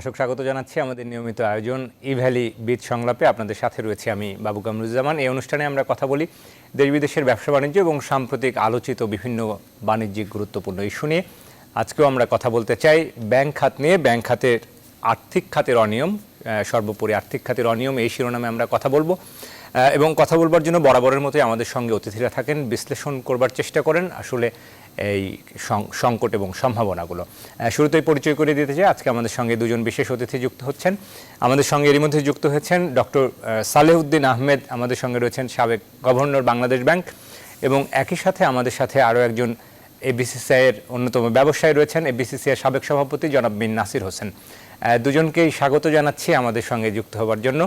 দর্শক স্বাগত জানাচ্ছি আমাদের নিয়মিত আয়োজন ই ভ্যালি বীজ সংলাপে। আপনাদের সাথে রয়েছে আমি বাবু কামরুজ্জামান। এই অনুষ্ঠানে আমরা কথা বলি দেশ বিদেশের ব্যবসা বাণিজ্য এবং সাম্প্রতিক আলোচিত বিভিন্ন বাণিজ্যিক গুরুত্বপূর্ণ ইস্যু নিয়ে। আজকেও আমরা কথা বলতে চাই ব্যাংক খাত নিয়ে। ব্যাংক খাতের আর্থিক খাতের অনিয়ম, সর্বোপরি আর্থিক খাতের অনিয়ম, এই শিরোনামে আমরা কথা বলবো। এবং কথা বলবার জন্য বরাবরের মতোই আমাদের সঙ্গে অতিথিরা থাকেন, বিশ্লেষণ করবার চেষ্টা করেন আসলে এই সংকট এবং সম্ভাবনাগুলো। শুরুতেই পরিচয় করে দিতে চাই, আজকে আমাদের সঙ্গে দুজন বিশেষ অতিথি যুক্ত হচ্ছেন। আমাদের সঙ্গে এরই মধ্যে যুক্ত হয়েছেন ডক্টর সালেহউদ্দিন আহমেদ, আমাদের সঙ্গে রয়েছেন সাবেক গভর্নর বাংলাদেশ ব্যাংক, এবং একই সাথে আমাদের সাথে আরও একজন এফবিসিসিআইয়ের অন্যতম ব্যবসায়ী রয়েছেন, এফবিসিসিআইয়ের সাবেক সভাপতি জনাব মিন নাসির হোসেন। দুজনকেই স্বাগত জানাচ্ছি আমাদের সঙ্গে যুক্ত হবার জন্য।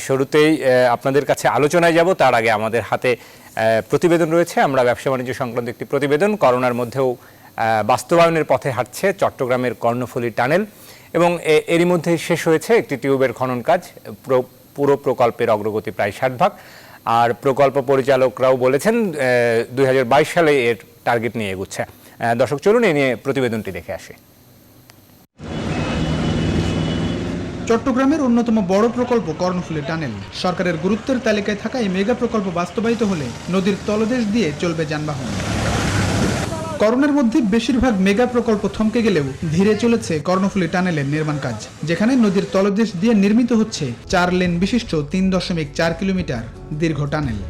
শুরুতেই আপনাদের কাছে আলোচনায় যাব, তার আগে আমাদের হাতে প্রতিবেদন রয়েছে। আমরা ব্যবসা বাণিজ্য সংক্রান্ত একটি প্রতিবেদন, করোনার মধ্যেও বাস্তবায়নের পথে হাঁটছে চট্টগ্রামের কর্ণফুলী টানেল, এবং এরই মধ্যেই শেষ হয়েছে একটি টিউবের খনন কাজ। পুরো প্রকল্পের অগ্রগতি প্রায় 60%। আর প্রকল্প পরিচালকরাও বলেছেন 2022 সালে এর টার্গেট নিয়ে এগুচ্ছে। দর্শক চলুন এ নিয়ে প্রতিবেদনটি দেখে আসি। চট্টগ্রামের অন্যতম বড় প্রকল্প কর্ণফুলী টানেল। সরকারের গুরুত্বের তালিকায় থাকা এই মেগা প্রকল্প বাস্তবায়িত হলে নদীর তলদেশ দিয়ে চলবে যানবাহন। করোনার মধ্যে বেশিরভাগ মেগা প্রকল্প থমকে গেলেও ধীরে চলেছে কর্ণফুলী টানেলের নির্মাণ কাজ, যেখানে নদীর তলদেশ দিয়ে নির্মিত হচ্ছে 4 লেন বিশিষ্ট 3.4 কিলোমিটার দীর্ঘ টানেল।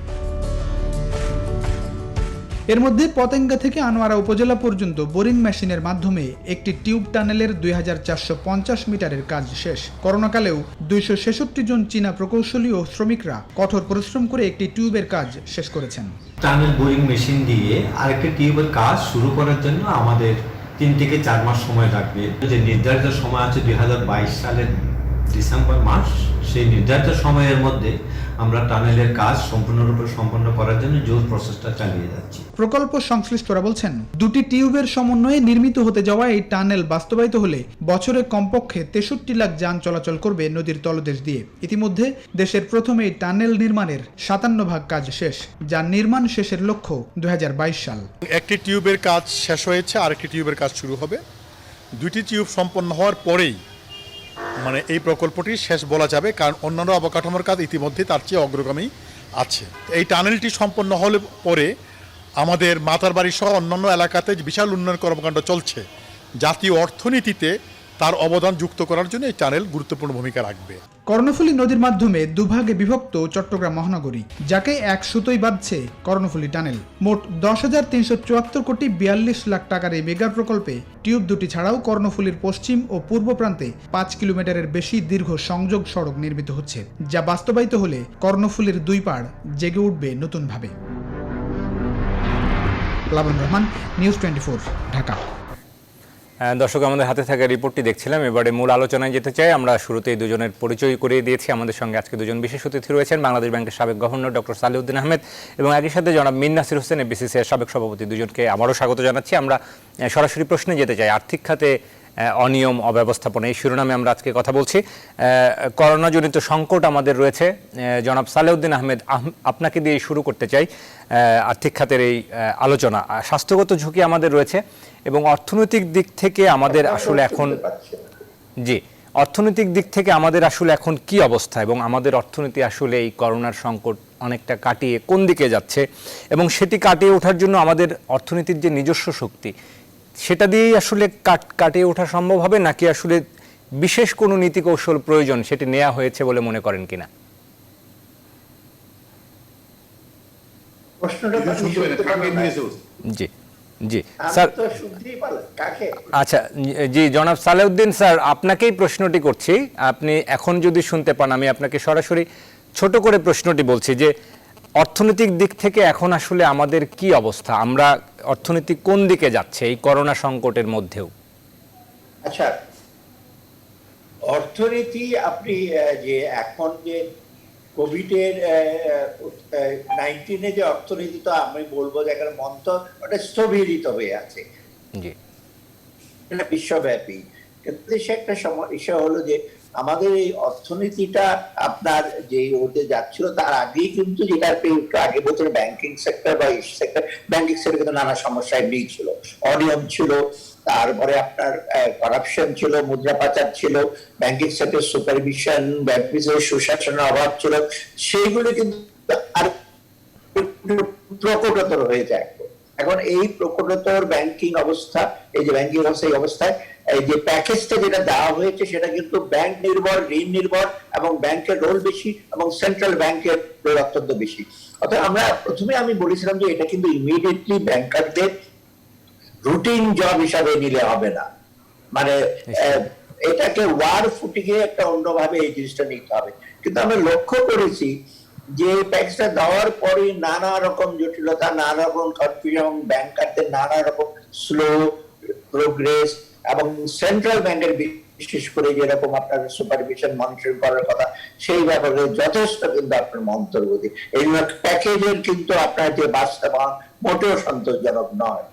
এর মধ্যে পতেঙ্গা থেকে আনোয়ারা উপজেলা পর্যন্ত বোরিং মেশিনের মাধ্যমে একটি টিউব টানেলের 2450 মিটারের কাজ শেষ। করোনাকালেও 266 জন চীনা প্রকৌশলী ও শ্রমিকরা কঠোর পরিশ্রম করে একটি টিউবের কাজ শেষ করেছেন। টানেল বোরিং মেশিন দিয়ে আরেকটি টিউবের কাজ শুরু করার জন্য আমাদের 3 থেকে 4 মাস সময় লাগবে। যে নির্ধারিত সময় আছে 2022 সালের ডিসেম্বর মাস, সেই নির্ধারিত সময়ের মধ্যে আমরা টানেলের কাজ সম্পূর্ণরূপে সম্পন্ন করার জন্য জোর প্রসেসটা চালিয়ে যাচ্ছি। প্রকল্প সংশ্লিষ্টরা বলছেন, দুটি টিউবের সমন্বয়ে নির্মিত হতে যাওয়া এই টানেল বাস্তবায়িত হলে বছরে কমপক্ষে 63 লাখ যান চলাচল করবে নদীর তলদেশ দিয়ে। ইতিমধ্যে দেশের প্রথম এই টানেল নির্মাণের 57% কাজ শেষ, যার নির্মাণ শেষের লক্ষ্য 2022 সাল। একটি টিউবের কাজ শেষ হয়েছে, আরেকটি টিউবের কাজ শুরু হবে। দুইটি টিউব সম্পন্ন হওয়ার পরেই এই প্রকল্পটি শেষ বলা যাবে, কারণ অন্যান্য অবকাঠামোর কাজ ইতিমধ্যে তার চেয়ে অগ্রগামী আছে। এই টানেলটি সম্পন্ন হলে পরে আমাদের মাতারবাড়ি সহ অন্যান্য এলাকাতে বিশাল উন্নয়ন কর্মকাণ্ড চলছে। জাতীয় অর্থনীতিতে তার অবদান যুক্ত করার জন্য এই টানেল গুরুত্বপূর্ণ ভূমিকা রাখবে। কর্ণফুলী নদীর মাধ্যমে দুভাগে বিভক্ত চট্টগ্রাম মহানগরী, যাকে এক সুতোয় বাঁধছে কর্ণফুলী টানেল। মোট 10,374 কোটি 42 লাখ টাকার এই মেগা প্রকল্পে টিউব দুটি ছাড়াও কর্ণফুলীর পশ্চিম ও পূর্ব প্রান্তে 5 কিলোমিটারের বেশি দীর্ঘ সংযোগ সড়ক নির্মিত হচ্ছে, যা বাস্তবায়িত হলে কর্ণফুলীর দুই পাড় জেগে উঠবে নতুনভাবে। লাবন রহমান, নিউজ 24, ঢাকা। দর্শক, আমাদের হাতে থাকা রিপোর্টটি দেখছিলাম। এবারে মূল আলোচনায় যেতে চাই। আমরা শুরুতেই দুজনের পরিচয় করিয়ে দিয়েছি। আমাদের সঙ্গে আজকে দুজন বিশেষ অতিথি রয়েছেন, বাংলাদেশ ব্যাংকের সাবেক গভর্নর ডক্টর সালেহউদ্দিন আহমেদ এবং একই সাথে জনাব মিন নাসির হোসেন, এফবিসিসিআইয়ের সাবেক সভাপতি। দুজনকে আবারও স্বাগত জানাচ্ছি। আমরা সরাসরি প্রশ্নে যেতে চাই। আর্থিক খাতে অনিয়ম, অব্যবস্থাপনা, এই শিরোনামে আমরা আজকে কথা বলছি। করোনাজনিত সংকট আমাদের রয়েছে। জনাব সালেহউদ্দিন আহমেদ, আপনাকে দিয়ে শুরু করতে চাই আর্থিক খাতের এই আলোচনা। স্বাস্থ্যগত ঝুঁকি আমাদের রয়েছে এবং অর্থনৈতিক দিক থেকে আমাদের আসলে এখন অর্থনৈতিক দিক থেকে আমাদের আসলে এখন কি অবস্থা, এবং আমাদের অর্থনীতি আসলে এই করোনার সংকট অনেকটা কাটিয়ে কোন দিকে যাচ্ছে, এবং সেটি কাটিয়ে ওঠার জন্য আমাদের অর্থনীতির যে নিজস্ব শক্তি, সেটা দিয়েই আসলে কাটিয়ে ওঠা সম্ভব হবে, নাকি আসলে বিশেষ কোনো নীতি কৌশল প্রয়োজন, সেটি নেওয়া হয়েছে বলে মনে করেন কিনা? জি জি স্যার। আচ্ছা জি, জনাব সালেহউদ্দিন স্যার, আপনাকেই প্রশ্নটি করছি। আপনি এখন যদি শুনতে পান, আমি আপনাকে সরাসরি ছোট করে প্রশ্নটি বলছি যে অর্থনৈতিক দিক থেকে এখন আসলে আমাদের কি অবস্থা, আমরা অর্থনীতি কোন দিকে যাচ্ছে এই করোনা সংকটের মধ্যেও? আচ্ছা, অর্থনীতি আপনি যে এখন যে কোভিডের 19 যে অর্থনীতি, তো আমি বলবো যে এখন ওটা স্থবিরিত হয়ে আছে, এটা বিশ্বব্যাপী। কিন্তু দেশে একটা সমস্যা হলো যে আমাদের এই অর্থনীতিটা আপনার যে ওতে যাচ্ছিল তার আগেই কিন্তু, যেটা একটু আগে বছর ব্যাংকিং সেক্টর বা সেক্টর, ব্যাংকিং সেক্টর কিন্তু নানা সমস্যা এমনি ছিল, অনিয়ম ছিল, তারপরে আপনার করাপশন ছিল, মুদ্রা পাচার ছিল, ব্যাংকিং সেক্টর সুপারভিশন, ব্যাংকিং সুশাসনের অভাব ছিল, সেইগুলো কিন্তু আর প্রকটতর হয়ে যায়। এখন এই প্রকটতর ব্যাংকিং অবস্থা, এই যে ব্যাংকিং অবস্থা, এই অবস্থায় এই যে প্যাকেজটা যেটা দেওয়া হয়েছে সেটা কিন্তু ব্যাংক নির্ভর, ঋণ নির্ভর, এবং ব্যাংকের রোল বেশি এবং সেন্ট্রাল ব্যাংকের রোল অত্যন্ত বেশি। অর্থাৎ আমরা প্রথমে আমি বলেছিলাম যে এটা কিন্তু ইমিডিয়েটলি ব্যাংকারদের রুটিন জব হিসাবে নিলে হবে না, মানে এটাকে ওয়ার ফুটিয়ে একটা অন্যভাবে এই জিনিসটা নিতে হবে। কিন্তু আমরা লক্ষ্য করেছি যে প্যাকেজটা দেওয়ার পরে নানা রকম জটিলতা, নানা রকম কনফিউশন, এবং ব্যাংকারদের নানা রকম স্লো প্রোগ্রেস, এবং সেন্ট্রাল ব্যাংকের বিশেষ করে যেরকম আপনার সুপারভিশন মনিটরিং করার কথা, সেই ব্যাপারে যথেষ্ট কিন্তু আপনার মন্তব্যদি এই প্যাকেজের কিন্তু আপনার যে বাস্তবায়ন মোটেও সন্তোষজনক নয়।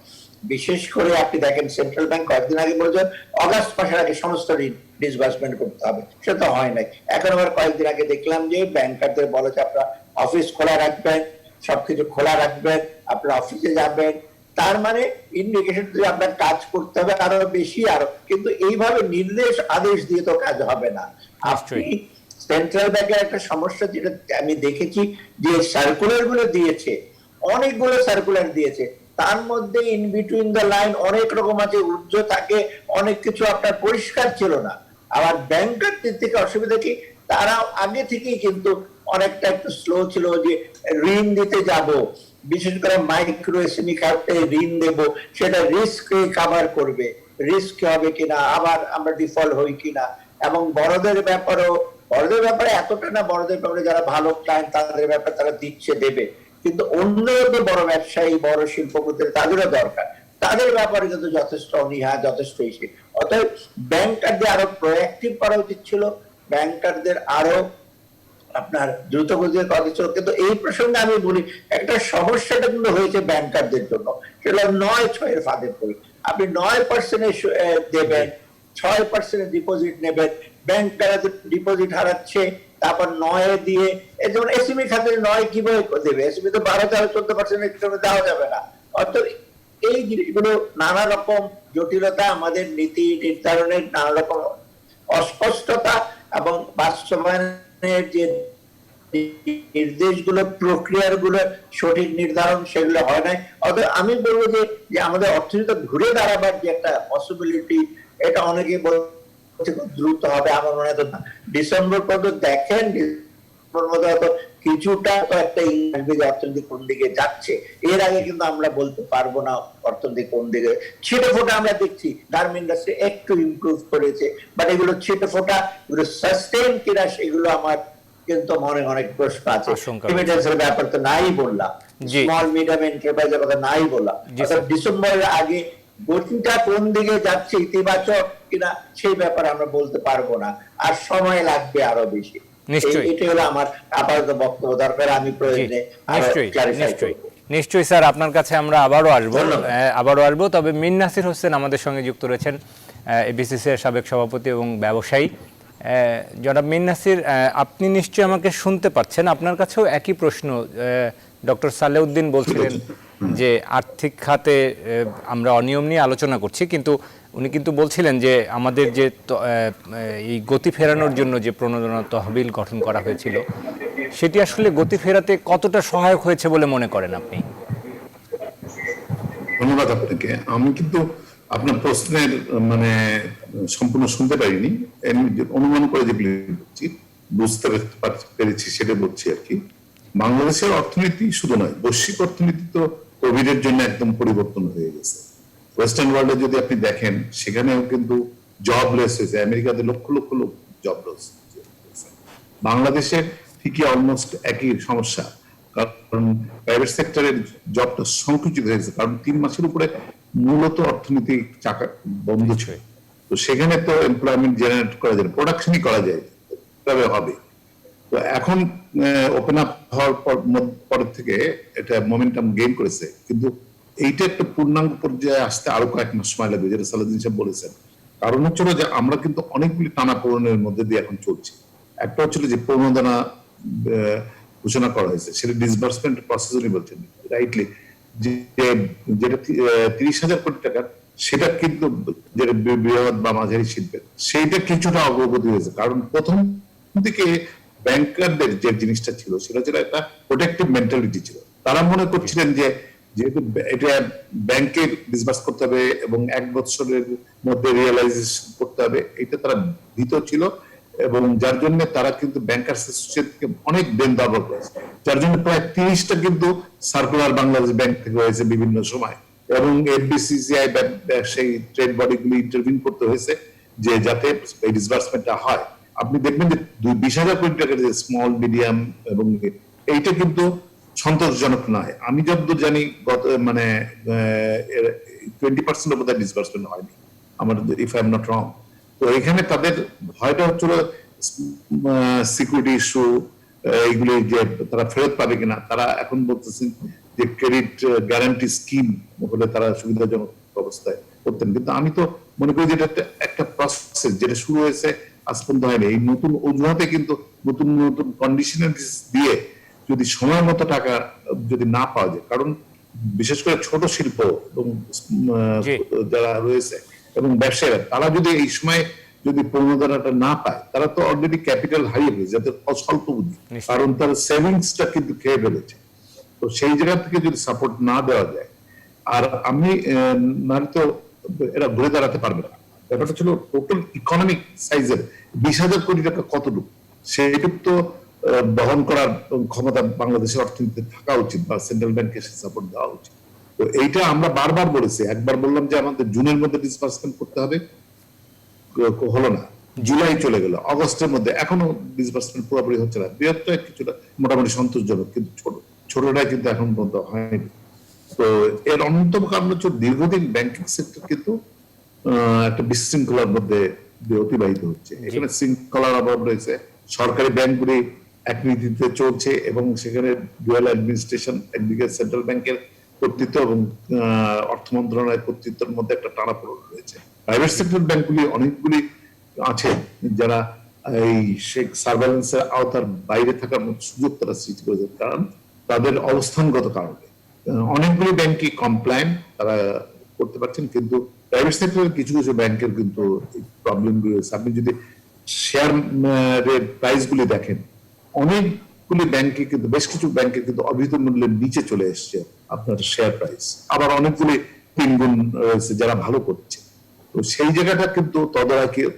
বিশেষ করে আপনি দেখেন সেন্ট্রাল ব্যাংক কয়েকদিন আগে বলছেন অগাস্ট মাসের আগে সমস্ত ঋণ ডিসবার্সমেন্ট করতে হবে, সেটা তো হয় নাই। এখন আবার কয়েকদিন আগে দেখলাম যে ব্যাংকারদের বলে যে আপনারা অফিস খোলা রাখবেন, সবকিছু খোলা রাখবেন, আপনারা অফিসে যাবেন, তার মানে ইন্ডিকেশন যে আপনার কাজ করতে হবে আরো বেশি আরো, কিন্তু এইভাবে নির্দেশ আদেশ দিয়ে তো কাজ হবে না। আপনি সেন্ট্রাল ব্যাংকের একটা সমস্যা যেটা আমি দেখেছি, যে সার্কুলার গুলো দিয়েছে, অনেকগুলো সার্কুলার দিয়েছে, তার মধ্যে ইন বিটুইন দ্য লাইন অনেক রকম আছে, উজ্জ্ব থাকে, অনেক কিছু আপনার পরিষ্কার ছিল না। আবার ব্যাংকারদের থেকে অসুবিধা কি, তারা আগে থেকেই কিন্তু অনেকটা একটু স্লো ছিল, যে ঋণ দিতে যাব, বিশেষ করে মাইক্রো এসএমই খাতে ঋণ দেব, সেটা রিস্ক কভার করবে, রিস্ক হবে কিনা, আবার আমরা ডিফল্ট হই কিনা, এবং বড়দের ব্যাপারেও, বড়দের ব্যাপারে এতটা না, বড়দের ব্যাপারে যারা ভালো ক্লায়েন্ট তাদের ব্যাপারে তারা দিচ্ছে দেবে, কিন্তু অন্য বড় ব্যবসায়ী, বড় শিল্পপতি তাদেরও দরকার, তাদের ব্যাপারে কিন্তু যথেষ্ট অনীহা, যথেষ্ট ইস্যু। অতএব ব্যাংকারদের আরো প্রোঅ্যাক্টিভ করা উচিত ছিল, ব্যাংকারদের আরো আপনার দ্রুত গতিতে কথা ছিল। কিন্তু এই প্রসঙ্গে আমি বলি, একটা সমস্যাটা কিন্তু হয়েছে ব্যাংকারদের জন্য, সেটা 9-6 ফাঁদে পড়ে। আপনি 9% দেবেন, 6% ডিপোজিট নেবেন, ব্যাংক তারা ডিপোজিট হারাচ্ছে, তারপর 9 দিয়ে, যেমন এসএমই খাতে 9 কিভাবে দেবে, এসএমই তো 12-14% দেওয়া যাবে না। অর্থাৎ এই জিনিসগুলো নানা রকম জটিলতা, আমাদের নীতি নির্ধারণের নানা রকম অস্পষ্টতা, এবং বাস্তবায়নের যে নির্দেশগুলো, প্রক্রিয়াগুলো সঠিক নির্ধারণ, সেগুলো হয় নাই। অতএব আমি বলবো যে আমাদের অর্থনীতি ঘুরে দাঁড়াবার যে একটা পসিবিলিটি, এটা অনেকে বলছে খুব দ্রুত হবে, আমার মনে হয় না। ডিসেম্বর পর্যন্ত দেখেন, ডিসেম্বর মধ্যে হয়তো কিছুটা তো একটা আসবে যে অর্থনীতি কোন দিকে যাচ্ছে। এর আগে কিন্তু আমরা বলতে পারবো না অর্থনীতি কোন দিকে। ছিটে ফোটা আমরা দেখছি গার্মেন্ট ইন্ডাস্ট্রি একটু ইমপ্রুভ করেছে, বাট এগুলো ছিটে ফোটা, এগুলো সাস্টেইন কিনা, সেগুলো আমার কিন্তু মনে অনেক প্রশ্ন আছে। রেমিটেন্সের ব্যাপার তো নাই বললাম, স্মল মিডিয়াম এন্টারপ্রাইজের কথা নাই বললাম। ডিসেম্বরের আগে গতিটা কোন দিকে যাচ্ছে, ইতিবাচক কিনা, সেই ব্যাপারে আমরা বলতে পারবো না, আর সময় লাগবে আরো বেশি। এটাই হলো আমার আপাতত বক্তব্য, দরকার আমি প্রয়োজনে নিশ্চয়ই স্যার, আপনার কাছে আমরা আবারও আসবো। তবে মিন নাসির হোসেন আমাদের সঙ্গে যুক্ত রয়েছেন, এবিসিসি এর সাবেক সভাপতি এবং ব্যবসায়ী। জনাব মিন নাসির, আপনি নিশ্চয়ই আমাকে শুনতে পাচ্ছেন, আপনার কাছেও একই প্রশ্ন। ডক্টর সালেউদ্দিন বলছিলেন যে আর্থিক খাতে আমরা অনিয়ম নিয়ে আলোচনা করছি, কিন্তু উনি কিন্তু বলছিলেন যে আমাদের যে এই গতি ফেরানোর জন্য যে প্রণোদনা তহবিল গঠন করা হয়েছিল, সেটি আসলে গতি ফেরাতে কতটা সহায়ক হয়েছে বলে মনে করেন আপনি? ধন্যবাদ আপনাকে। আমি কিন্তু আপনার প্রশ্নের মানে সম্পূর্ণ শুনতে পারিনি, অনুমান করে যেগুলি বুঝতে পেরেছি সেটা বলছি আর কি। বাংলাদেশের অর্থনীতি শুধু নয়, বৈশ্বিক অর্থনীতি তো কোভিডের জন্য একদম পরিবর্তন হয়ে গেছে। ওয়েস্টার্ন ওয়ার্ল্ডে যদি আপনি দেখেন, সেখানেও কিন্তু জবলেস হয়েছে, আমেরিকাতে লক্ষ লক্ষ লোক জবলেস। বাংলাদেশের ঠিকই অলমোস্ট একই সমস্যা, কারণ প্রাইভেট সেক্টরের জবটা সংকুচিত হয়েছে, কারণ 3 মাসের উপরে মূলত অর্থনীতি চাকা বন্ধ ছিল। তো সেখানে তো এমপ্লয়মেন্ট জেনারেট করা যায়, প্রোডাকশনই করা যায়, তবে হবে। তো এখন ওপেন আপ হওয়ার পর থেকে এটা মোমেন্টাম গেইন করেছে, কিন্তু এইটা একটা পূর্ণাঙ্গ পর্যায়ে আসতে আরো কয়েক মাস সময় লাগবে, যেটা সালাউদ্দিন সাহেব বলেছেন। কারণ হচ্ছিল যে আমরা কিন্তু অনেকগুলি টানাপোড়েনের মধ্যে দিয়ে এখন চলছি। একটা হচ্ছিল যে প্রণোদনা ঘোষণা করা হয়েছে, সেটা ডিসবার্সমেন্ট প্রসেস উনি বলছেন রাইটলি, যেটা 30,000 কোটি টাকার, সেটা কিন্তু যেটা বৃহৎ বা মাঝারি শিল্পের, সেইটা কিছুটা অগ্রগতি হয়েছে। কারণ প্রথম দিকে ব্যাংকারদের যে জিনিসটা ছিল সেটা ছিল একটা প্রোটেক্টিভ মেন্টালিটি ছিল। তারা মনে করছিলেন যে যেহেতু এটা ব্যাংকের ডিসবার্স করতে হবে এবং 1 বছরের মধ্যে রিয়েলাইজেশন করতে হবে, এটা তারা ভীত ছিল, এবং যার জন্য তারা কিন্তু ব্যাংকার্স অ্যাসোসিয়েশনকে অনেক দেন দাবর করেছে। যার জন্য প্রায় 30টা কিন্তু সার্কুলার বাংলাদেশ ব্যাংক থেকে হয়েছে বিভিন্ন সময়, এবং এফবিসিসিআই সেই ট্রেড বডিগুলি ইন্টারভিউ করতে হয়েছে যে যাতে এই ডিসবার্সমেন্টটা হয়। আপনি দেখবেন যে 20,000 কোটি টাকার যে স্মল মিডিয়াম এবং এইটা কিন্তু সন্তোষজনক নয়। আমি যতদূর জানি গত 20% বোধহয় ডিসবার্সমেন্ট হয়নি আমার, if I am not wrong. তো এখানে তাদের ভয়টা হচ্ছিল সিকিউরিটি ইস্যু, এইগুলি যে তারা ফেরত পাবে কিনা। তারা এখন বলতেছেন যে ক্রেডিট গ্যারান্টি স্কিম হলে তারা সুবিধাজনক অবস্থায় করতেন। কিন্তু আমি তো মনে করি যে এটা একটা প্রসেস যেটা শুরু হয়েছে আজ পর্যন্ত হয়নি। এই নতুন অজুহাতে কিন্তু নতুন নতুন কন্ডিশনারিজ দিয়ে যদি সময় মতো টাকা যদি না পাওয়া যায়, কারণ বিশেষ করে ছোট শিল্প এবং যারা রয়েছে এবং ব্যবসায়ীরা, তারা যদি এই সময় যদি প্রণোদনাটা না পায়, তারা তো অলরেডি ক্যাপিটাল হারিয়ে ফেলেছে, যাদের অস্বল্প বুদ্ধি, কারণ তার সেভিংসটা কিন্তু খেয়ে ফেলেছে। তো সেই জায়গা থেকে যদি সাপোর্ট না দেওয়া যায়, আর আমি নারী তো এরা ঘুরে দাঁড়াতে পারবে না। ব্যাপারটা ছিল টোটাল ইকোনমিক সাইজের 20,000 কোটি টাকা কতটুকু, সেইটুকু তো বহন করার ক্ষমতা বাংলাদেশের অর্থনীতিতে থাকা উচিত, বা সেন্ট্রাল ব্যাংকে সাপোর্ট দেওয়া উচিত। তো এইটা আমরা বারবার বলেছি। একবার বললাম যে আমাদের জুনের মধ্যে ডিসবার্সমেন্ট করতে হবে, হলো না, জুলাই চলে গেল, আগস্টের মধ্যে এখনো ডিসবার্সমেন্ট পুরোপুরি হচ্ছে না। বৃহত্তর কিছুটা মোটামুটি সন্তোষজনক, কিন্তু ছোটটাই কিন্তু এখন পর্যন্ত হয়নি। তো এর অন্যতম কারণ হচ্ছে দীর্ঘদিন ব্যাংকিং সেক্টর কিন্তু একটা বিশৃঙ্খলার মধ্যে অতিবাহিত হচ্ছে। এখানে শৃঙ্খলার অভাব রয়েছে। সরকারি ব্যাংকগুলি এক নীতিতে চলছে এবং সেখানে ডুয়াল অ্যাডমিনিস্ট্রেশন, একদিকে সেন্ট্রাল ব্যাংকের কর্তৃত্ব এবং অর্থ মন্ত্রণালয়ের কর্তৃত্বের মধ্যে একটা টানাপোড়েন রয়েছে। প্রাইভেট সেক্টর ব্যাংকগুলি অনেকগুলি আছে যারা এই সার্ভেলেন্সের আওতার বাইরে থাকার মতো সুযোগ তারা সৃষ্টি করেছে, কারণ তাদের অবস্থানগত কারণে। অনেকগুলি ব্যাংকই কমপ্লায়েন্ট, তারা করতে পারছেন, কিন্তু প্রাইভেট সেক্টরের কিছু কিছু ব্যাংকের কিন্তু প্রবলেমগুলো রয়েছে। আপনি যদি শেয়ারের প্রাইস গুলি দেখেন, অনেকগুলি ব্যাংকে কিন্তু, বেশ কিছু ব্যাংকে কিন্তু অভিহিত মূল্যের নিচে চলে এসছে আপনার শেয়ার প্রাইস। আবার অনেকগুলি 3 গুণ রয়েছে যারা ভালো করছে। তো সেই জায়গাটা কিন্তু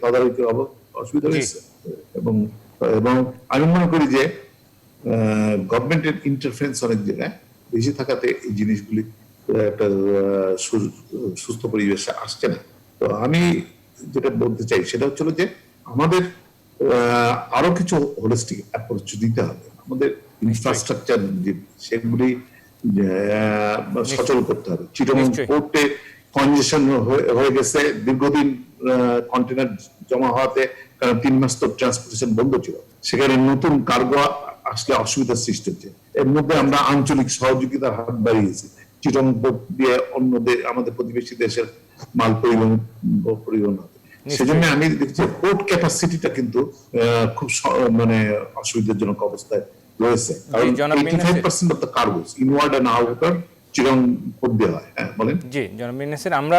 তদারকি অসুবিধা রয়েছে। এবং আমি মনে করি যে গভর্নমেন্টের ইন্টারফারেন্স অনেক জায়গায় বেশি থাকাতে এই জিনিসগুলি একটা সুস্থ পরিবেশে আসছে না। তো আমি যেটা বলতে চাই সেটা হচ্ছিল যে আমাদের আরো কিছু হোলিস্টিক অ্যাপ্রোচ দিতে হবে। আমাদের ইনফ্রাস্ট্রাকচার সেগুলি সচল করতে হবে। চিটাগং পোর্টে কনজেশন হয়ে গেছে দীর্ঘদিন, কন্টেনার জমা হওয়াতে, কারণ 3 মাস তো ট্রান্সপোর্টেশন বন্ধ ছিল। সেখানে নতুন কার্গো আসলে অসুবিধার সৃষ্টি হচ্ছে। এর মধ্যে আমরা আঞ্চলিক সহযোগিতার হাত বাড়িয়েছি। চিটাগং পোর্ট দিয়ে আমাদের প্রতিবেশী দেশের মাল পরিবহন হবে। সেজন্য আমি দেখছি পোর্ট ক্যাপাসিটিটা কিন্তু খুব অসুবিধাজনক অবস্থায় রয়েছে। কারণ 85% of the cargos inward and outward Chittagong port দিয়ে হয়। হ্যাঁ বলেন। জি জনাব মিন নাসির, আমরা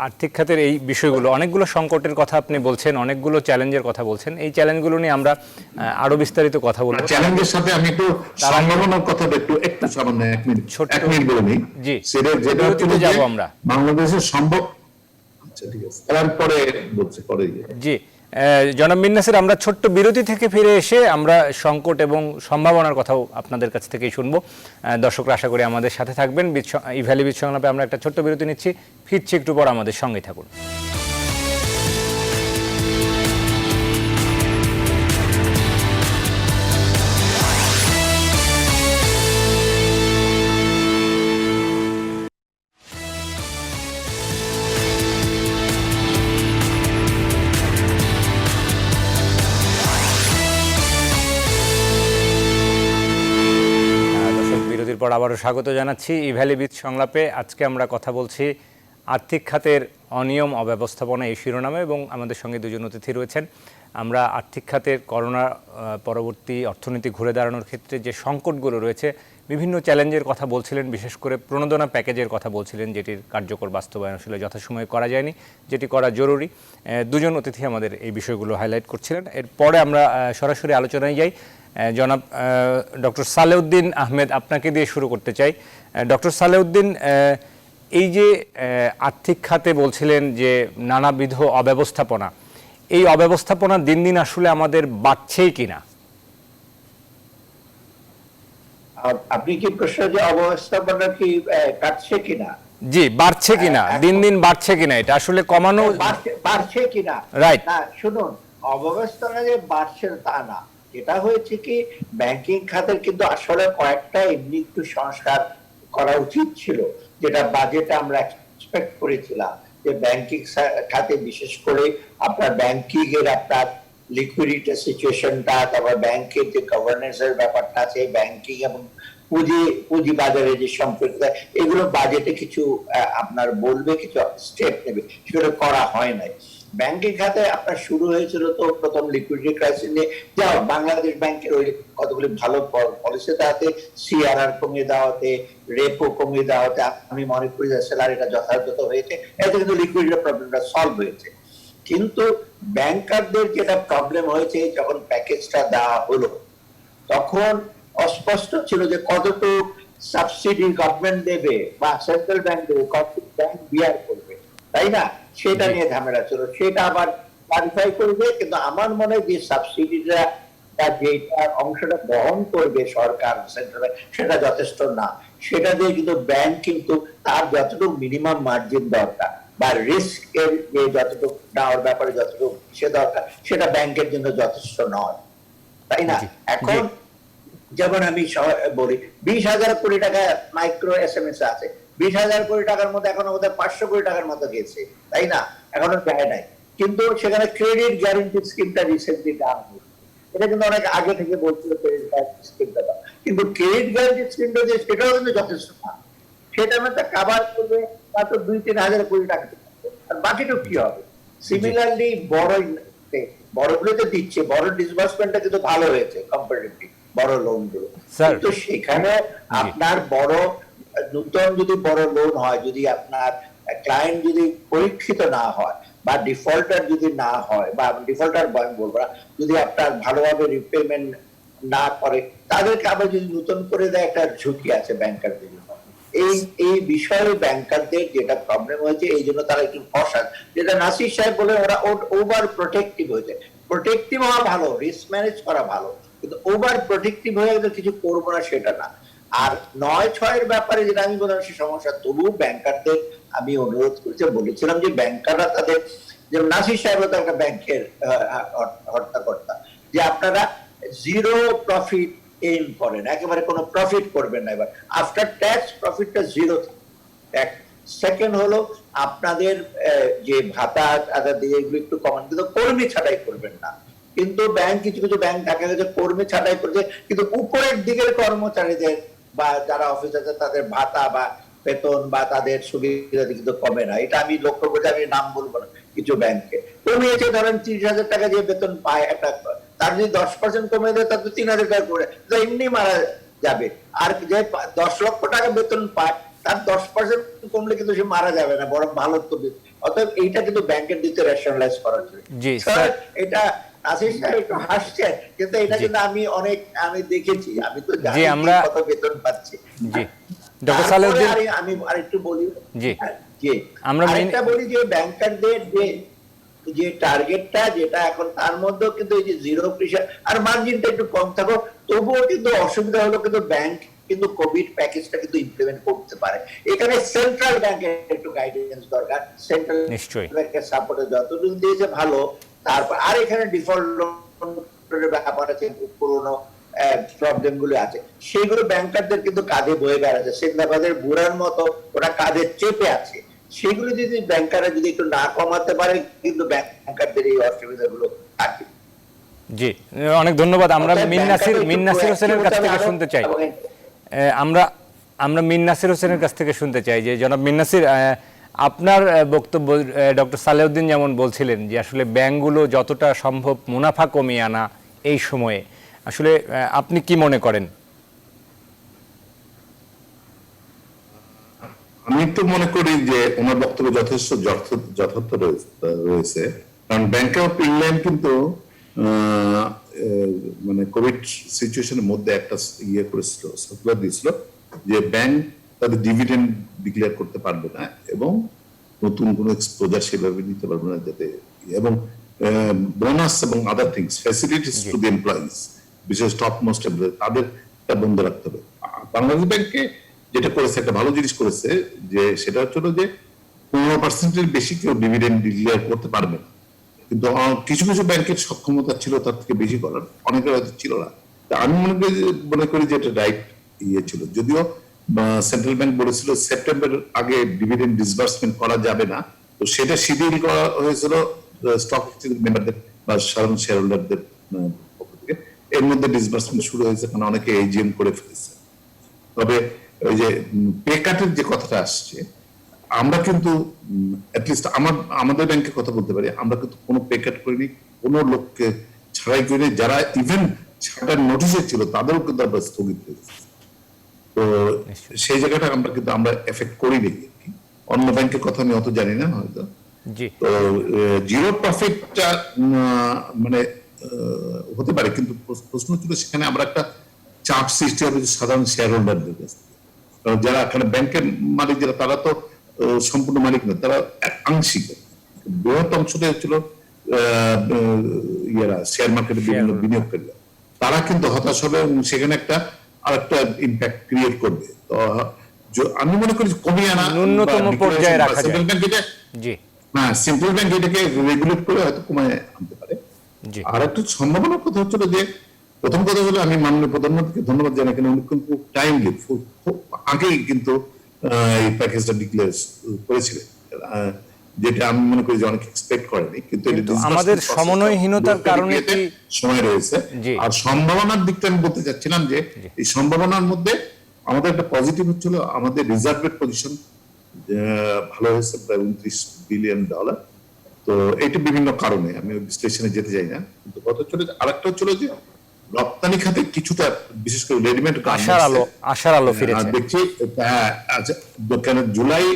আর্থিক খাতের এই বিষয়গুলো, অনেকগুলো সংকটের কথা আপনি বলছেন, অনেকগুলো চ্যালেঞ্জের কথা বলছেন। এই চ্যালেঞ্জগুলো নিয়ে আমরা আরো বিস্তারিত কথা বলবো। চ্যালেঞ্জের সাথে আমি একটু সম্ভাবনার কথা একটু সামান্য 1 মিনিট বলে নিই। জি, সেটা যেটা হচ্ছে যাব আমরা বাংলাদেশের সম্ভব। আচ্ছা ঠিক আছে, তারপরে বলছি পরে। জি জনাব মিন নাসির, আমরা ছোট্ট বিরতি থেকে ফিরে এসে আমরা সংকট এবং সম্ভাবনার কথাও আপনাদের কাছ থেকেই শুনবো। দর্শকরা আশা করি আমাদের সাথে থাকবেন। ইভ্যালি বিদ সংলাপে আমরা একটা ছোট্ট বিরতি নিচ্ছি, ফিরছি একটু পর, আমাদের সঙ্গেই থাকুন। পর আবারও স্বাগত জানাচ্ছি ইভ্যালি বিদ সংলাপে। আজকে আমরা কথা বলছি আর্থিক খাতের অনিয়ম অব্যবস্থাপনা এই শিরোনামে, এবং আমাদের সঙ্গে দুজন অতিথি রয়েছেন। আমরা আর্থিক খাতের করোনা পরবর্তী অর্থনীতি ঘুরে দাঁড়ানোর ক্ষেত্রে যে সংকটগুলো রয়েছে, বিভিন্ন চ্যালেঞ্জের কথা বলছিলেন, বিশেষ করে প্রণোদনা প্যাকেজের কথা বলছিলেন, যেটির কার্যকর বাস্তবায়ন আসলে যথাসময়ে করা যায়নি, যেটি করা জরুরি। দুজন অতিথি আমাদের এই বিষয়গুলো হাইলাইট করছিলেন। এরপরে আমরা সরাসরি আলোচনায় যাই। জনাব ডক্টর সালেউদ্দিন আহমেদ, আপনাকে দিয়ে শুরু করতে চাই। ডক্টর সালেউদ্দিন, এই যে আর্থিক খাতে বলছিলেন যে নানাবিধ অব্যবস্থাপনা, এই অব্যবস্থাপনা দিন দিন আসলে আমাদের বাড়ছেই কিনা? আপনি কি প্রশ্ন যে অব্যবস্থাপনা কি কাটছে কিনা? জি, বাড়ছে কিনা, দিন দিন বাড়ছে কিনা, এটা আসলে কমানো বাড়ছে কিনা? রাইট না, শুনুন, অব্যবস্থাপনা যে বাড়ছে তা না। এটা হয়েছে কি, ব্যাংকিং খাতের কিন্তু আসলে কয়েকটা এমনি একটু সংস্কার করা উচিত ছিল, যেটা বাজেটে আমরা এক্সপেক্ট করেছিলাম, যে ব্যাংকিং খাতে বিশেষ করে আপনার ব্যাংকিং এর আপনার লিকুইডিটি সিচুয়েশনটা, তারপর ব্যাংকের যে গভর্নেন্স এর ব্যাপারটা আছে, ব্যাংকিং এবং পুঁজি বাজারে যে সম্পর্কটা, এগুলো বাজেটে কিছু আপনার বলবে, কিছু স্টেপ নেবে, সেগুলো করা হয় নাই। ব্যাংকিং খাতে আপনার শুরু হয়েছিল তো প্রথম লিকুইডিটি ক্রাইসিস নিয়ে, যা বাংলাদেশ ব্যাংকের ওই কতগুলি ভালো পলিসি দেওয়াতে, সিআরআর কমিয়ে দেওয়াতে, রেপো কমিয়ে দেওয়াতে আমি মনে করি যে স্যালারিটা যথাযথ হয়েছে, এতে কিন্তু লিকুইডিটি প্রবলেমটা সলভ হয়েছে। কিন্তু ব্যাংকারদের যেটা প্রবলেম হয়েছে, যখন প্যাকেজটা দেওয়া হলো তখন অস্পষ্ট ছিল যে কতটুকু সাবসিডি গভর্নমেন্ট দেবে বা সেন্ট্রাল ব্যাংক দেবে, কতটুকু ব্যাংক বিয়ার করবে, তাই না? সেটা নিয়ে ঝামেলা ছিল, সেটা আবার ক্লারিফাই করবে। কিন্তু আমার মনে হয় যে সাবসিডিটা যেটা অংশটা বহন করবে সরকার, সেন্ট্রাল ব্যাংক, সেটা যথেষ্ট না। সেটা দিয়ে কিন্তু ব্যাংক কিন্তু তার যতটুকু মিনিমাম মার্জিন দরকার বা রিস্ক এর যে যতটুকু নেওয়ার ব্যাপারে যতটুকু সে দরকার, সেটা ব্যাংকের জন্য যথেষ্ট নয়, তাই না? এখন যেমন আমি বলি, 20,000 কোটি টাকা মাইক্রো এসএমএস আছে, 20,000 কোটি টাকার মধ্যে এখন আমাদের 500 কোটি টাকার মতো গেছে, তাই না? এখনো দেয় নাই। কিন্তু সেখানে ক্রেডিট গ্যারান্টি স্কিমটা রিসেন্টলি ডান হয়েছে। এটা কিন্তু অনেক আগে থেকে বলছিল ক্রেডিট গ্যারান্টি স্কিমটা, কিন্তু ক্রেডিট গ্যারান্টি স্কিমটা যে সেটাও কিন্তু যথেষ্ট না। সেটা একটা কাভার করবে মাত্র 2-3 হাজার কোটি টাকা, আর বাকিটুকু কি হবে? সিমিলারলি বড়গুলোতে দিচ্ছে, বড় ডিসবার্সমেন্টটা কিন্তু ভালো হয়েছে কম্পারেটিভলি বড় লোন গুলো, কিন্তু সেখানে আপনার বড় নতুন যদি বড় লোন হয়, যদি আপনার ক্লায়েন্ট যদি পরীক্ষিত না হয় বা ডিফল্টার যদি না হয়, বা ডিফল্টার বলবো না, যদি আপনার ভালোভাবে রিপেমেন্ট না করে, তাদেরকে আবার যদি নতুন করে দেয়, একটা ঝুঁকি আছে ব্যাংকারদের জন্য। এই বিষয়ে ব্যাংকারদের যেটা প্রবলেম হয়েছে, এই জন্য তারা একটু ফসাদ, যেটা নাসির সাহেব বলে, ওরা ওভার প্রোটেক্টিভ হয়েছে। প্রোটেক্টিভ হওয়া ভালো, রিস্ক ম্যানেজ করা ভালো, কিন্তু ওভার প্রোটেক্টিভ হয়ে কিছু করবো না সেটা না। আর 9-6 ব্যাপারে যেটা আমি বললাম সে সমস্যা, তবু ব্যাংকারদের আমি অনুরোধ করতে বলেছিলাম যে ব্যাংকাররা তাদের, যেমন নাসির সাহেব তো একটা ব্যাংকের হর্তাকর্তা, যে আপনারা জিরো প্রফিট এইম করেন, একেবারে কোনো প্রফিট করবেন না। এবার আফটার ট্যাক্স প্রফিটটা জিরো। সেকেন্ড হলো আপনাদের যে ভাতা দিয়ে এগুলো একটু কমান, কিন্তু কর্মী ছাঁটাই করবেন না। কিন্তু ব্যাংক, কিছু কিছু ব্যাংক দেখা গেছে কর্মী ছাঁটাই করছে, কিন্তু উপরের দিকের কর্মচারীদের বা যারা অফিস আছে তাদের ভাতা বা বেতন বা তাদের সুবিধা কিন্তু কমে না। এটা আমি লক্ষ্য করছি, আমি নাম বলবো না, কিছু ব্যাংকে কমিয়েছে। ধরেন 30,000 টাকা যে বেতন পায় একটা, তার যদি 10% কমে দেয়, তার তো 3,000 টাকা করে এমনি মারা যাবে। আর যে 10 লক্ষ টাকা বেতন পায়, তার 10% কমলে কিন্তু সে মারা যাবে না, বরং ভালো তো। অতএব এইটা কিন্তু ব্যাংকের দিতে রেশনালাইজ করা উচিত। এটা আসিফ সাহেব একটু হাসছেন, কিন্তু এটা কিন্তু আমি দেখেছি, আমি তো জানি কত বেতন পাচ্ছি। জি ডক্টর সালেউদ্দিন, আমি আরেকটু বলি, জি আমরা আরেকটা বলি যে ব্যাংকারদের যে টার্গেটটা যেটা এখন, তার মধ্যেও কিন্তু এই যে জিরো প্রেশার আর মার্জিনটা একটু কম থাকো, তবুও কিন্তু অসুবিধা হলো, কিন্তু ব্যাংক কিন্তু কোভিড প্যাকেজটা কিন্তু ইমপ্লিমেন্ট করতে পারে। এখানে সেন্ট্রাল ব্যাংকের একটু গাইডেন্স দরকার, সেন্ট্রাল ব্যাংকের সাপোর্টে যতটুকু দিয়েছে ভালো। তারপর আর এখানে ডিফল্ট লোনের ব্যাপার আছে, পুরোনো প্রবলেম গুলো আছে, সেগুলো ব্যাংকারদের কিন্তু কাঁধে বয়ে বেড়াচ্ছে, সিন্দাবাদের বুড়ার মতো ওরা কাঁধে চেপে আছে। সেগুলো যদি ব্যাংকাররা যদি একটু না কমাতে পারে, কিন্তু ব্যাংকারদের এই অসুবিধাগুলো থাকবে। জি, অনেক ধন্যবাদ। আমরা মিন নাসির হোসেনের কাছ থেকে শুনতে চাই, আমরা মিন নাসির হোসেনের কাছ থেকে শুনতে চাই যে জনাব মিন নাসির, আপনার বক্তব্য ডক্টর সালেউদ্দিন যেমন বলছিলেন যে আসলে ব্যাংকগুলো যতটা সম্ভব মুনাফা কমিয়ে আনা এই সময়ে, আসলে আপনি কি মনে করেন? আমি তো মনে করি যে ওনার বক্তব্য যথেষ্ট যথার্থ রয়েছে, কারণ ব্যাংক অফ ইংল্যান্ড কিন্তু মানে কোভিড সিচুয়েশনের মধ্যে একটা ইয়ে করেছিল, সার্কুলার দিয়েছিল যে ব্যাংক তাদের ডিভিডেন্ড ডিক্লেয়ার করতে পারবে না এবং নতুন কোনো এক্সপোজার সেভাবে নিতে পারবে না, যাতে এবং বোনাস এবং other things facilities to the employees, বিশেষ টপ মোস্ট এমপ্লয়ি তাদেরটা বন্ধ রাখতে হবে। বাংলাদেশ ব্যাংকে যেটা করেছে একটা ভালো জিনিস করেছে, যে সেটা হচ্ছিল যে 15% বেশি কেউ ডিভিডেন্ড ডিক্লেয়ার করতে পারবে না, কিন্তু কিছু কিছু ব্যাংকের সক্ষমতা ছিল তার থেকে বেশি করার, অনেকের হয়তো ছিল না। তা আমি মনে করি যে এটা রাইট ইয়ে ছিল, যদিও সেন্ট্রাল ব্যাংক বলেছিল সেপ্টেম্বরের আগে ডিভিডেন্ড ডিসবার্সমেন্ট করা যাবে না, তো সেটা শিডিউল করা হয়েছিল স্টক এক্সচেঞ্জ মেম্বারদের বা সাধারণ শেয়ার হোল্ডারদের পক্ষ থেকে। এর মধ্যে ডিসবার্সমেন্ট শুরু হয়েছে, কারণ অনেকে এজিএম করে ফেলেছে। তবে ওই যে পে কাটের যে কথাটা আসছে, আমরা কিন্তু অ্যাটলিস্ট আমাদের ব্যাংকের কথা বলতে পারি, আমরা কিন্তু কোনো পে কাট করিনি, কোনো লোককে ছাড়াই করিনি, যারা ইভেন ছাড়ার নোটিশে ছিল তাদেরও কিন্তু আমরা স্থগিত করেছি। তো সেই জায়গাটা আমরা এফেক্ট করিনি। অন্য ব্যাংকের কথা আমি অত জানি না হয়তো। তো জিরো প্রফিটটা মানে হতে পারে, কিন্তু প্রশ্ন ছিল সেখানে আমরা একটা চাপ সৃষ্টি হবে সাধারণ শেয়ার হোল্ডারদের কাছে, কারণ যারা এখানে ব্যাংকের মালিক যারা, তারা তো সম্পূর্ণ মালিক না, তারা আংশিক। বৃহৎ অংশটা হচ্ছিল শেয়ার মার্কেটে বিভিন্ন বিনিয়োগকারীরা, তারা কিন্তু হতাশ হবে এবং সেখানে একটা আরেকটা ইম্প্যাক্ট ক্রিয়েট করবে। তো আমি মনে করি কমিয়ে আনা, ন্যূনতম পর্যায়ে রাখা যায়। সেন্ট্রাল ব্যাংক এটাকে রেগুলেট করে হয়তো কমিয়ে আনতে পারে। আর একটা সম্ভাবনার কথা হচ্ছিল যে, প্রথম কথা হলো আমি মাননীয় প্রধানমন্ত্রীকে ধন্যবাদ জানাই, কেন উনি কিন্তু টাইমলি খুব আগেই কিন্তু এই প্যাকেজটা ডিক্লেয়ার করেছিলেন, যেটা আমি মনে করি যে অনেক এক্সপেক্ট করেনি, কিন্তু আমাদের সমন্বয়হীনতার কারণে সময় রয়েছে। আর সম্ভাবনার দিকটা আমি বলতে চাচ্ছিলাম যে এই সম্ভাবনার মধ্যে আমাদের একটা পজিটিভ হচ্ছিল, আমাদের রিজার্ভের পজিশন ভালো হয়েছে, প্রায় $29 বিলিয়ন। তো এইটা বিভিন্ন কারণে, আমি বিশ্লেষণে যেতে চাই না, কিন্তু কথা হচ্ছিল আরেকটা হচ্ছিল যে রপ্তানি খাতে কিছুটা, বিশেষ করে রেডিমেড আশার আলো ফিরেছে দেখছি। কেন জুলাই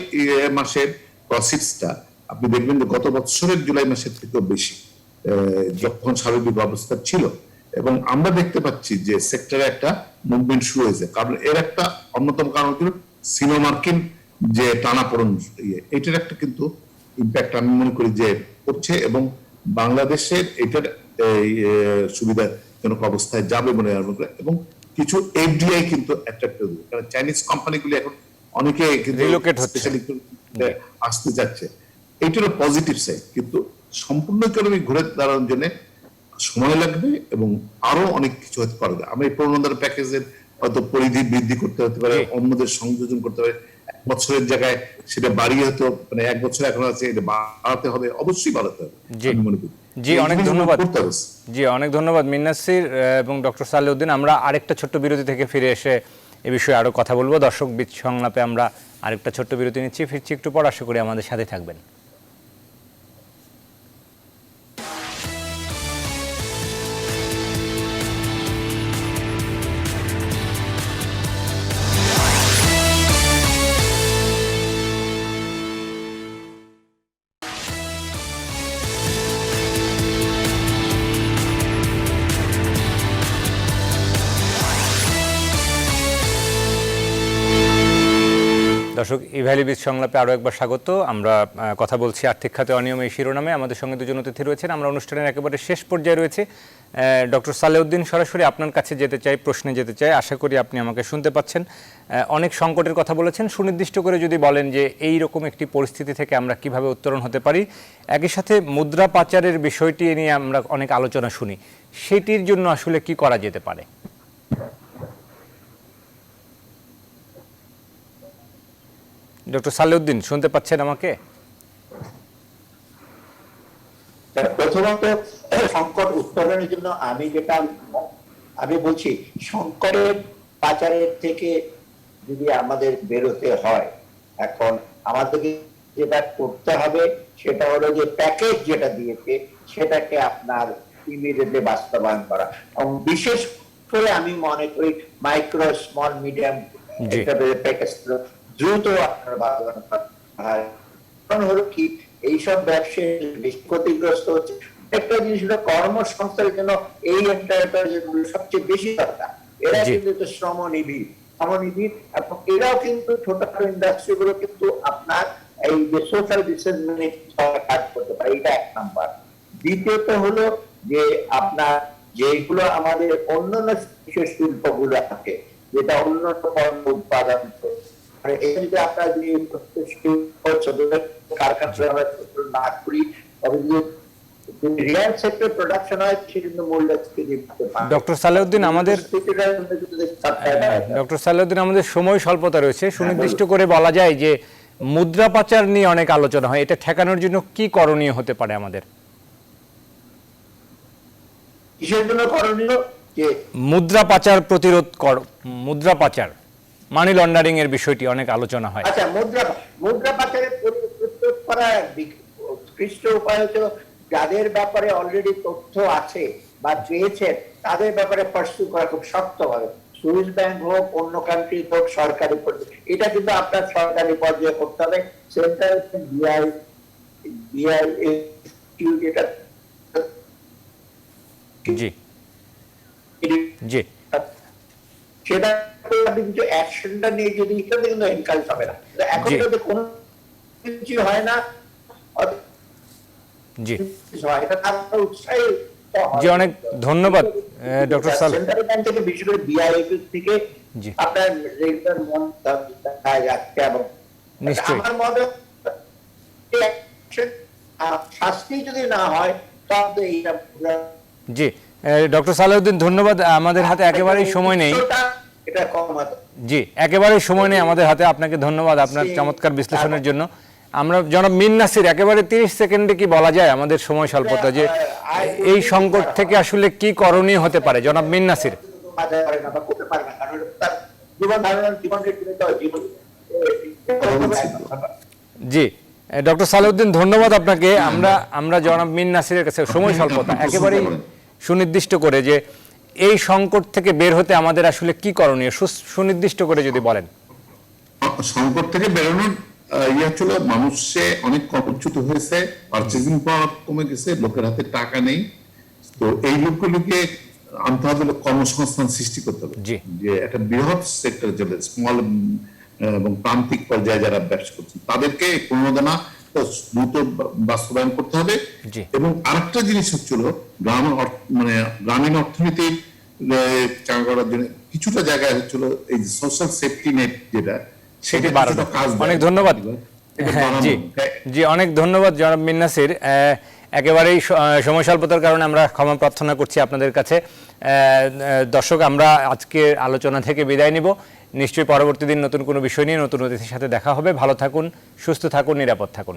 মাসের প্রসিডসটা আপনি দেখবেন যে গত বছরের জুলাই মাসের থেকেও বেশি যখন স্বাভাবিক অবস্থা ছিল, এবং আমরা দেখতে পাচ্ছি যে সেক্টরে একটা মুভমেন্ট শুরু হয়েছে। কারণ এর একটা অন্যতম কারণ হচ্ছিল সিনো মার্কিন যে টানাপোড়েন, এটার একটা কিন্তু ইম্প্যাক্ট আমি মনে করি যে করছে, এবং বাংলাদেশের এটার সুবিধাজনক অবস্থায় যাবে বলে মনে করি। এবং কিছু এফডিআই কিন্তু অ্যাট্রাক্ট হবে, কারণ চাইনিজ কোম্পানিগুলি এখন অনেকে আসতে যাচ্ছে, এইটার পজিটিভ সাইড। কিন্তু সম্পূর্ণ ইকোনমি ঘুরে দাঁড়ানোর জন্য সময় লাগবে এবং আরো অনেক কিছু হতে পারবে। আমরা এই প্রণোদনা প্যাকেজের হয়তো পরিধি বৃদ্ধি করতে হতে পারে, অন্যদের সংযোজন করতে হবে, 1 বছরের জায়গায় সেটা বাড়িয়ে হয়তো, মানে 1 বছর এখন আছে, এটা বাড়াতে হবে, অবশ্যই বাড়াতে হবে আমি মনে করি। অনেক ধন্যবাদ। অনেক ধন্যবাদ মিন্নাসির এবং ডক্টর সালেউদ্দিন। আমরা আরেকটা ছোট্ট বিরতি থেকে ফিরে এসে এ বিষয়ে আরো কথা বলবো। দর্শক বিদ সংলাপে আমরা আরেকটা ছোট্ট বিরতি নিচ্ছি, ফিরছি একটু পর, আশা করি আমাদের সাথে থাকবেন। দর্শক, ইভ্যালি বিদ সংলাপে আরও একবার স্বাগত। আমরা কথা বলছি আর্থিক খাতে অনিয়ম এই শিরোনামে। আমাদের সঙ্গে দুজন অতিথি রয়েছেন। আমরা অনুষ্ঠানের একেবারে শেষ পর্যায়ে রয়েছে। ডক্টর সালেউদ্দিন, সরাসরি আপনার কাছে যেতে চাই, প্রশ্নে যেতে চাই। আশা করি আপনি আমাকে শুনতে পাচ্ছেন। অনেক সংকটের কথা বলেছেন, সুনির্দিষ্ট করে যদি বলেন যে এই রকম একটি পরিস্থিতি থেকে আমরা কিভাবে উত্তরণ হতে পারি। একই সাথে মুদ্রা পাচারের বিষয়টি নিয়ে আমরা অনেক আলোচনা শুনি, সেটির জন্য আসলে কি করা যেতে পারে? ডক্টর সালেউদ্দিন, শুনতে পাচ্ছেন আমাকে? প্রথমত সংকট উত্তরণের জন্য আমি বলছি, সংকটের পাচারের থেকে যদি আমাদের বেরোতে হয়, এখন আমাদেরকে যেটা করতে হবে সেটা হলো যে প্যাকেজ যেটা দিয়েছে সেটাকে আপনার ইমিডিয়েটলি বাস্তবায়ন করা, এবং বিশেষ করে আমি মনে করি মাইক্রো স্মল মিডিয়াম প্যাকেজ দ্রুত আপনার বাস্তবায়ন করা হয়। কারণ হলো কি, এইসব ব্যবসায়ী বেশি ক্ষতিগ্রস্ত হচ্ছে। একটা জিনিস হলো কর্মসংস্থানের জন্য এই এন্টারপ্রাইজ গুলো সবচেয়ে বেশি দরকার। এরা কিন্তু শ্রমনিবিড় এবং এরাও কিন্তু ছোটখাটো ইন্ডাস্ট্রি গুলো কিন্তু আপনার এই যে সোশ্যাল ডিসেন্ট কাজ করতে পারে, এটা এক নাম্বার। দ্বিতীয়ত হলো যে আপনার যেগুলো আমাদের অন্যান্য শিল্পগুলো আছে, যেটা উন্নত পণ্য উৎপাদন করে, এটা যদি আপনার যে কারখানা না করি, তবে রিয়েল সেক্টর প্রোডাকশন হয় সেজন্য মূল্যস্ফীতি বাড়তে পারে। ডক্টর সালেউদ্দিন, আমাদের সময় স্বল্পতা রয়েছে, সুনির্দিষ্ট করে বলা যায় যে মুদ্রা পাচার নিয়ে অনেক আলোচনা হয়, এটা ঠেকানোর জন্য কি করণীয় হতে পারে আমাদের? কিসের জন্য করণীয়? যে মুদ্রা পাচার প্রতিরোধ মুদ্রা পাচার, মানি লন্ডারিং এর বিষয়টি অনেক আলোচনা হয়। আচ্ছা, মুদ্রা পাচারের প্রতিরোধ করার উৎকৃষ্ট উপায় হচ্ছে যাদের ব্যাপারে অলরেডি তথ্য আছে বা পেয়েছেন তাদের ব্যাপারে পার্সু করা খুব শক্তভাবে, সুইস ব্যাংক হোক, অন্য কান্ট্রি হোক, সরকারি পর্যায়ে। এটা কিন্তু আপনার সরকারি পর্যায়ে করতে হবে। সেন্ট্রাল যেটা জি জি সেটা আপনি কিছু অ্যাকশনটা নিয়ে যদি কিন্তু এনকারেজ হবে না। এখন যদি কোনো কিছু হয় না, জি হয় এটা তার উৎসাহী। জি, অনেক ধন্যবাদ ডক্টর সাল। সেন্ট্রাল ব্যাংক থেকে, বিশেষ করে বিআইএফএস থেকে জি আপনার রেগুলার মন যাচ্ছে, এবং নিশ্চয়ই আমার মতে শাস্তি যদি না হয় তাহলে এইটা জি। ডক্টর সালেউদ্দিন, ধন্যবাদ। আমাদের হাতে একেবারেই সময় নেই। এটা কমাতে জি, একেবারেই সময় নেই আমাদের হাতে। আপনাকে ধন্যবাদ আপনার চমৎকার বিশ্লেষণের জন্য। আমরা জনাব মিন নাসির, একেবারে 30 সেকেন্ডে কি বলা যায়, আমাদের সময় স্বল্পতা, যে এই সংকট থেকে আসলে কি করণীয় হতে পারে? জনাব মিন নাসির। জি, ডক্টর সালেউদ্দিন, ধন্যবাদ আপনাকে। আমরা জনাব মিন নাসিরের কাছে সময় স্বল্পতা, একেবারেই সুনির্দিষ্ট করে যে এই সংকট থেকে বের হতে আমাদের আসলে কি করণীয়, সুনির্দিষ্ট করে যদি বলেন। সংকট থেকে বেরোনোর ছিল মানুষে অনেক কর্মচ্যুত হয়েছে, পারচেজিং পাওয়ার কমে গেছে, লোকের হাতে টাকা নেই। তো এই লোকগুলোকে আনতে হবে, কর্মসংস্থান সৃষ্টি করতে হবে। যে একটা বৃহৎ সেক্টর যেটা স্মল এবং প্রান্তিক পর্যায়ে যারা ব্যবসা করছেন তাদেরকে প্রণোদনা দ্রুত বাস্তবায়ন করতে হবে। এবং আরেকটা জিনিস হচ্ছিল গ্রামীণ অর্থনীতির চাঙ্গা করার জন্য কিছুটা জায়গায় হচ্ছিল এই সোশ্যাল সেফটি নেট, যেটা সেটি বাড়ানো। অনেক ধন্যবাদ। জি জি, অনেক ধন্যবাদ জনাব মিন নাসির। একেবারেই সময় স্বল্পতার কারণে আমরা ক্ষমা প্রার্থনা করছি আপনাদের কাছে। দর্শক, আমরা আজকে আলোচনা থেকে বিদায় নিব। নিশ্চয়ই পরবর্তী দিন নতুন কোনো বিষয় নিয়ে নতুন অতিথির সাথে দেখা হবে। ভালো থাকুন, সুস্থ থাকুন, নিরাপদ থাকুন।